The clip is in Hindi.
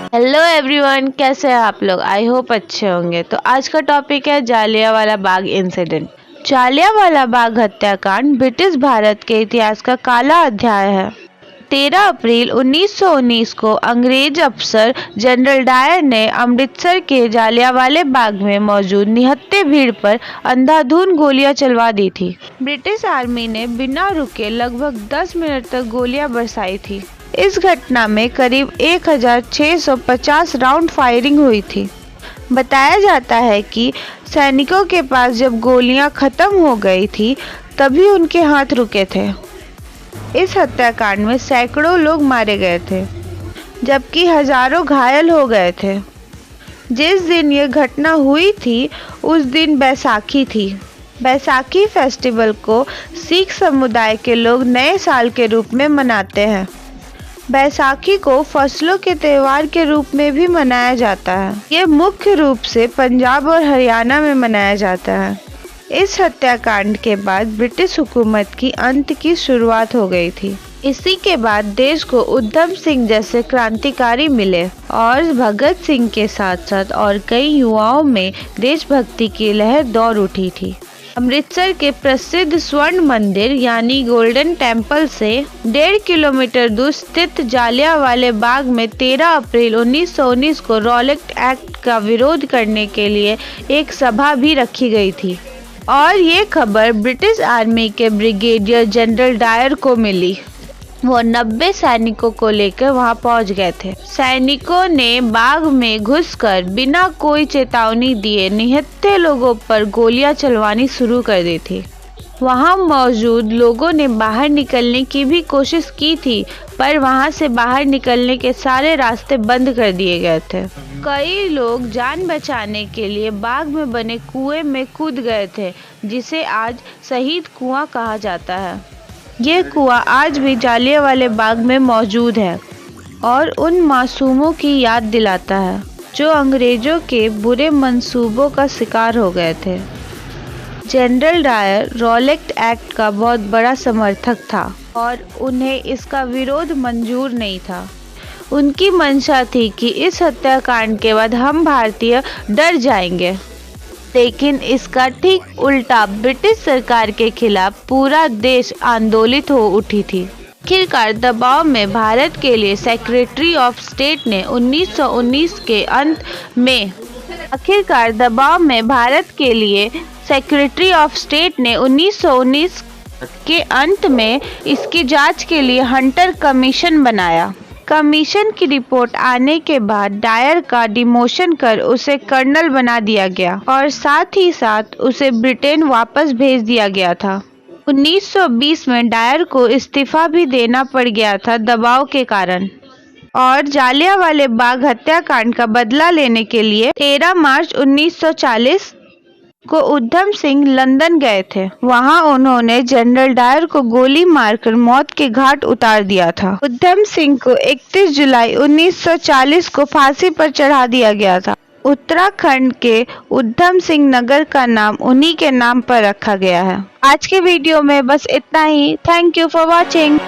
हेलो एवरीवन, कैसे हैं आप लोग। आई होप अच्छे होंगे। तो आज का टॉपिक है जालियांवाला बाग इंसिडेंट। जालियांवाला बाग हत्याकांड ब्रिटिश भारत के इतिहास का काला अध्याय है। 13 अप्रैल 1919 को अंग्रेज अफसर जनरल डायर ने अमृतसर के जालियांवाला बाग में मौजूद निहत्थे भीड़ पर अंधाधुंध गोलियां चलवा दी थी। ब्रिटिश आर्मी ने बिना रुके लगभग 10 मिनट तक गोलियां बरसाई थी। इस घटना में करीब 1650 राउंड फायरिंग हुई थी। बताया जाता है कि सैनिकों के पास जब गोलियां खत्म हो गई थी तभी उनके हाथ रुके थे। इस हत्याकांड में सैकड़ों लोग मारे गए थे जबकि हजारों घायल हो गए थे। जिस दिन ये घटना हुई थी उस दिन बैसाखी थी। बैसाखी फेस्टिवल को सिख समुदाय के लोग नए साल के रूप में मनाते हैं। बैसाखी को फसलों के त्योहार के रूप में भी मनाया जाता है। ये मुख्य रूप से पंजाब और हरियाणा में मनाया जाता है। इस हत्याकांड के बाद ब्रिटिश हुकूमत की अंत की शुरुआत हो गई थी। इसी के बाद देश को उधम सिंह जैसे क्रांतिकारी मिले और भगत सिंह के साथ साथ और कई युवाओं में देशभक्ति की लहर दौड़ उठी थी। अमृतसर के प्रसिद्ध स्वर्ण मंदिर यानी गोल्डन टेम्पल से 1.5 किलोमीटर दूर स्थित जालियांवाला बाग में 13 अप्रैल 1919 को रॉलेट एक्ट का विरोध करने के लिए एक सभा भी रखी गई थी और ये खबर ब्रिटिश आर्मी के ब्रिगेडियर जनरल डायर को मिली। वो 90 सैनिकों को लेकर वहां पहुंच गए थे। सैनिकों ने बाग में घुसकर बिना कोई चेतावनी दिए निहत्थे लोगों पर गोलियां चलवानी शुरू कर दी थी। वहां मौजूद लोगों ने बाहर निकलने की भी कोशिश की थी पर वहां से बाहर निकलने के सारे रास्ते बंद कर दिए गए थे। कई लोग जान बचाने के लिए बाग में बने कुएं में कूद गए थे जिसे आज शहीद कुआं कहा जाता है। ये कुआं आज भी जालियांवाला बाग में मौजूद है और उन मासूमों की याद दिलाता है जो अंग्रेजों के बुरे मंसूबों का शिकार हो गए थे। जनरल डायर रॉलेट एक्ट का बहुत बड़ा समर्थक था और उन्हें इसका विरोध मंजूर नहीं था। उनकी मंशा थी कि इस हत्याकांड के बाद हम भारतीय डर जाएंगे, लेकिन इसका ठीक उल्टा ब्रिटिश सरकार के खिलाफ पूरा देश आंदोलित हो उठी थी। आखिरकार दबाव में भारत के लिए सेक्रेटरी ऑफ स्टेट ने 1919 के अंत में इसकी जांच के लिए हंटर कमीशन बनाया। कमीशन की रिपोर्ट आने के बाद डायर का डिमोशन कर उसे कर्नल बना दिया गया और साथ ही साथ उसे ब्रिटेन वापस भेज दिया गया था। 1920 में डायर को इस्तीफा भी देना पड़ गया था दबाव के कारण। और जालियांवाला बाग हत्याकांड का बदला लेने के लिए 13 मार्च 1940 को उधम सिंह लंदन गए थे। वहां उन्होंने जनरल डायर को गोली मारकर मौत के घाट उतार दिया था। उधम सिंह को 31 जुलाई 1940 को फांसी पर चढ़ा दिया गया था। उत्तराखंड के उधम सिंह नगर का नाम उन्हीं के नाम पर रखा गया है। आज के वीडियो में बस इतना ही। Thank you for watching.